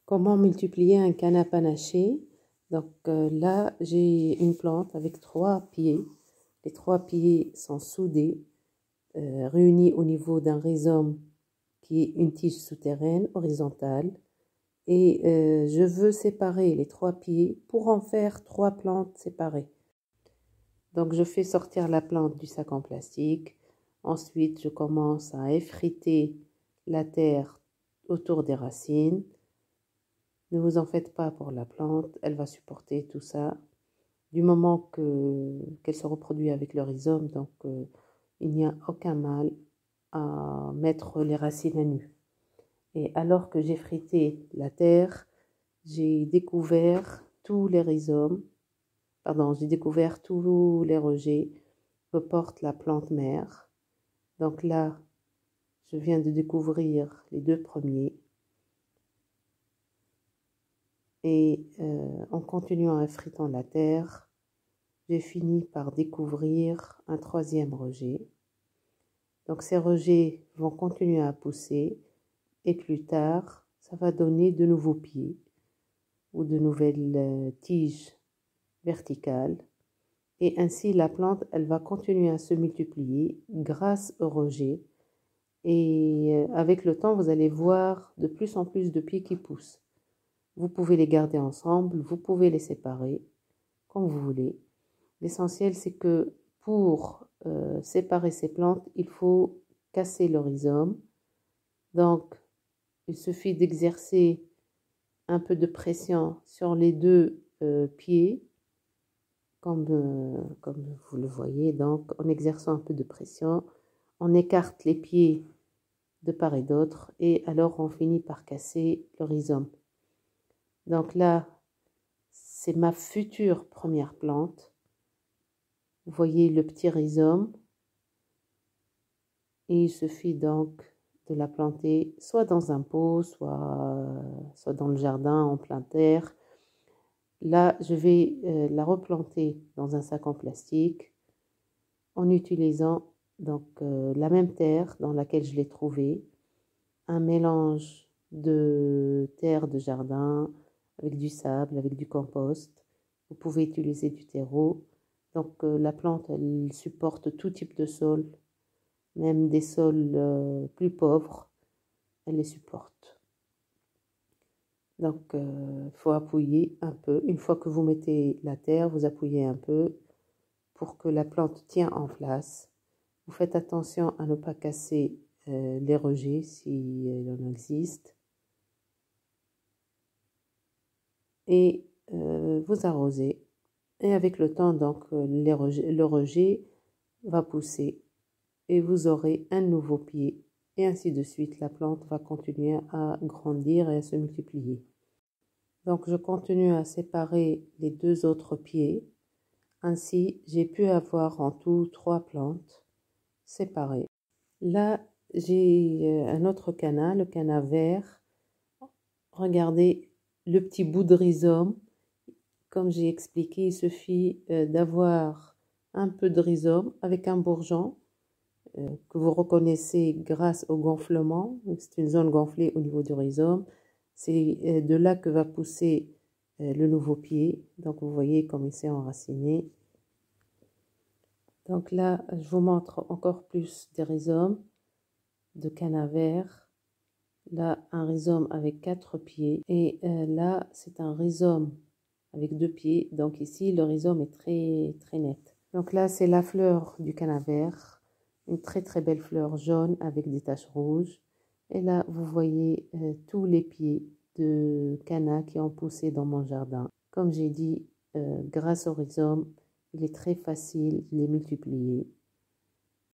Comment multiplier un canna panaché? Donc là, j'ai une plante avec 3 pieds. Les 3 pieds sont soudés, réunis au niveau d'un rhizome qui est une tige souterraine horizontale. Et je veux séparer les 3 pieds pour en faire 3 plantes séparées. Donc je fais sortir la plante du sac en plastique. Ensuite, je commence à effriter la terre autour des racines. Ne vous en faites pas pour la plante, elle va supporter tout ça. Du moment qu'elle se reproduit avec le rhizome, donc il n'y a aucun mal à mettre les racines à nu. Et alors que j'ai frité la terre, j'ai découvert tous les rhizomes, j'ai découvert tous les rejets que porte la plante mère. Donc là, je viens de découvrir les 2 premiers. Et en continuant à effritant la terre, j'ai fini par découvrir un 3e rejet. Donc ces rejets vont continuer à pousser et plus tard, ça va donner de nouveaux pieds ou de nouvelles tiges verticales. Et ainsi, la plante, elle va continuer à se multiplier grâce aux rejets. Et avec le temps, vous allez voir de plus en plus de pieds qui poussent. Vous pouvez les garder ensemble, vous pouvez les séparer, comme vous voulez. L'essentiel, c'est que pour séparer ces plantes, il faut casser le rhizome. Donc, il suffit d'exercer un peu de pression sur les 2 pieds, comme vous le voyez. Donc, en exerçant un peu de pression, on écarte les pieds de part et d'autre et alors on finit par casser le rhizome. Donc là, c'est ma future première plante. Vous voyez le petit rhizome. Et il suffit donc de la planter soit dans un pot, soit dans le jardin en plein terre. Là, je vais la replanter dans un sac en plastique en utilisant donc la même terre dans laquelle je l'ai trouvée, un mélange de terre de jardin avec du sable, avec du compost. Vous pouvez utiliser du terreau. Donc la plante, elle supporte tout type de sol, même des sols plus pauvres, elle les supporte. Donc il faut appuyer un peu. Une fois que vous mettez la terre, vous appuyez un peu pour que la plante tienne en place. Vous faites attention à ne pas casser les rejets si il en existe. Et vous arrosez. Et avec le temps, donc, le rejet va pousser et vous aurez un nouveau pied. Et ainsi de suite, la plante va continuer à grandir et à se multiplier. Donc, je continue à séparer les 2 autres pieds. Ainsi, j'ai pu avoir en tout 3 plantes séparées. Là, j'ai un autre canna, le canna vert. Regardez le petit bout de rhizome. Comme j'ai expliqué, il suffit d'avoir un peu de rhizome avec un bourgeon que vous reconnaissez grâce au gonflement. C'est une zone gonflée au niveau du rhizome. C'est de là que va pousser le nouveau pied. Donc vous voyez comme il s'est enraciné. Donc là, je vous montre encore plus des rhizomes de canna vert. Là, un rhizome avec 4 pieds. Et là, c'est un rhizome avec 2 pieds. Donc ici, le rhizome est très, très net. Donc là, c'est la fleur du canna vert. Une très, très belle fleur jaune avec des taches rouges. Et là, vous voyez tous les pieds de canna qui ont poussé dans mon jardin. Comme j'ai dit, grâce au rhizome, il est très facile de les multiplier.